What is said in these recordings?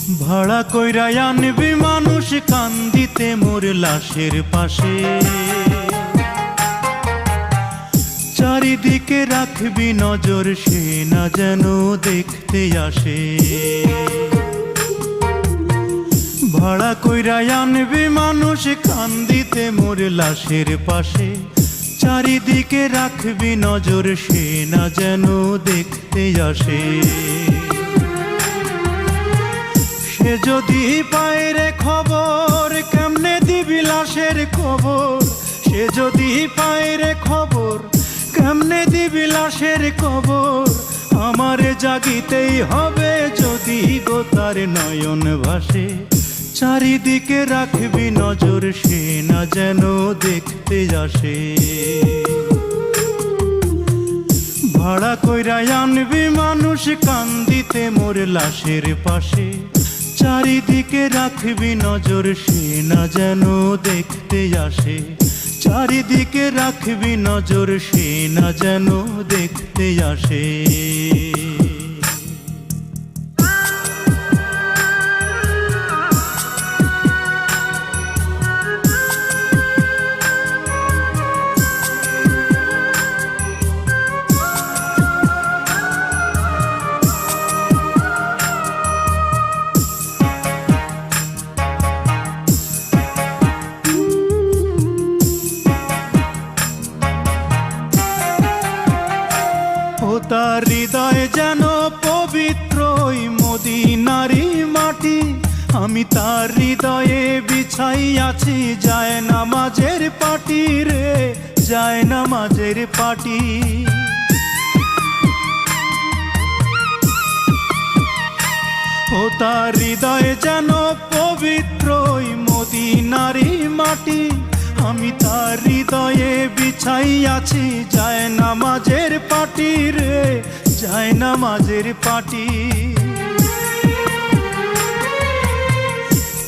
ভাড়া কইরা আনবি মানুষ কান্দিতে মোর লাশের পাশে, চারিদিকে রাখবি নজর সে না যেন দেখতে আসে। ভাড়া কইরা আনবি মানুষ কান্দিতে মোর লাশের পাশে, চারিদিকে রাখবি নজর সে না যেন দেখতে আসে। সে যদি পায় রে খবর কেমনে দিবি লাশের খবর, সে যদি পায় রে খবর কেমনে দিবি লাশের খবর। আমারে জাগিতেই হবে যদি গো তার নয়ন ভাসে, চারিদিকে রাখবি নজর সে না যেন দেখতে আসে। ভাড়া কইরা আনবি মানুষ কান্দিতে মোর লাশের পাশে, চারিদিকে রাখবি নজর সে না যেন দেখতে আসে। চারিদিকে রাখবি নজর সে না যেন দেখতে আসে। তার হৃদয় যেন পবিত্র ওই মদিনারি মাটি, আমি তার হৃদয়ে বিছাই আছি যায় নামাজের পাটি রে, যায় নামাজের পাটি। ও তার হৃদয় যেন পবিত্র ওই মদিনারি মাটি, আমি তার হৃদয়ে বিছাই আছি যায় নামাজের পাটি রে, যায় নামাজের পাটি।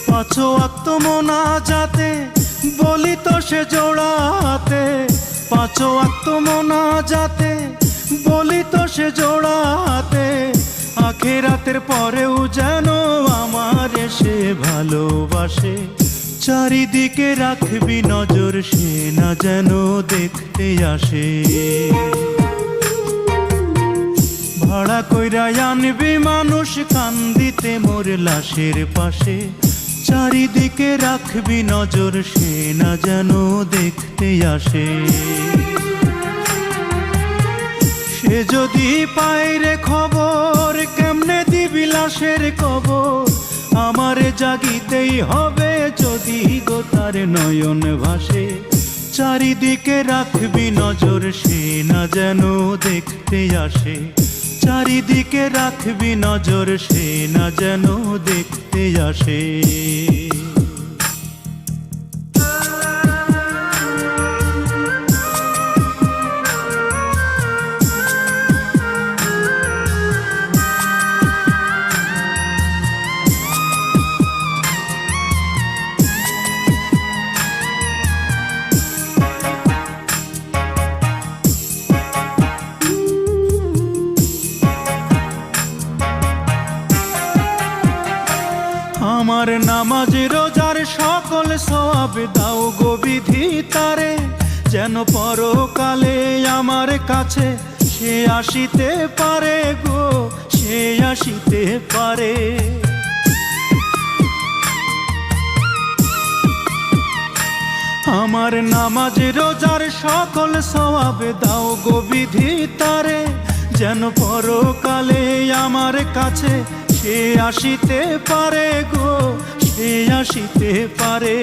পাঁচ ওয়াক্ত মোনাজাতে বলি তো সে জোড়াতে, পাঁচ ওয়াক্ত মোনাজাতে বলি তো সে জোড়াতে। আখিরাতের পরেও যেন আমার সে ভালোবাসে, চারিদিকে রাখবি নজর সে না যেন দেখতে আসে। ভাড়া কইরা আনবি মানুষ কান্দিতে মোর লাশের পাশে, চারিদিকে রাখবি নজর সে না যেন দেখতে আসে। সে যদি পায় রে খবর কেমনে দিবি লাশের খবর, আমারে জাগিতেই হবে যদি গো তার নয়ন ভাসে। চারিদিকে রাখবি নজর সে না যেন দেখতে আসে, চারিদিকে রাখবি নজর সে না যেন দেখতে আসে। আমার নামাজ রোজার সকল সওয়াব দাও গো বিধি তারে, যেন পরকালে আমার কাছে সে আসিতে পারে গো, সে আসিতে পারে। আমার নামাজ রোজার সকল সওয়াব দাও গো বিধি তারে, যেন পরকালে আমার কাছে সে আসিতে পারে গো, সে আসিতে পারে।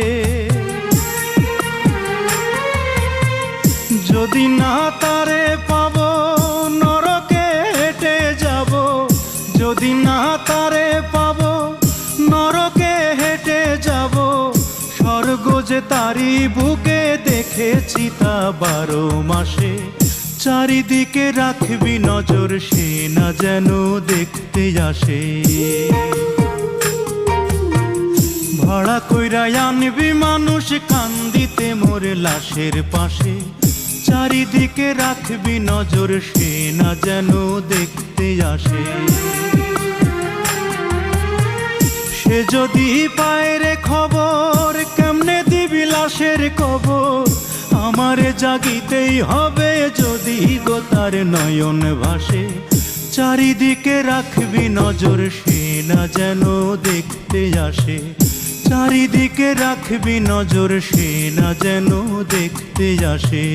যদি না তারে পাবো নরকে হেঁটে যাব, যদি না তারে পাবো নরকে হেঁটে যাব। স্বর্গ যে তারি বুকে দেখেছি তা 12 মাসে, চারিদিকে রাখবি নজর সে না যেন দেখতে আসে। ভাড়া কইরা আনবি মানুষ কান্দিতে মোর লাশের পাশে, চারিদিকে রাখবি নজর সে না যেন দেখতে আসে। সে যদি পায় রে খবর কেমনে দিবি লাশের কবর। আমারে জাগিতেই হবে যদি গো তার নয়ন ভাসে। চারিদিকে রাখবি নজর সে না যেন দেখতে আসে। চারিদিকে রাখবি নজর সে না যেন দেখতে আসে।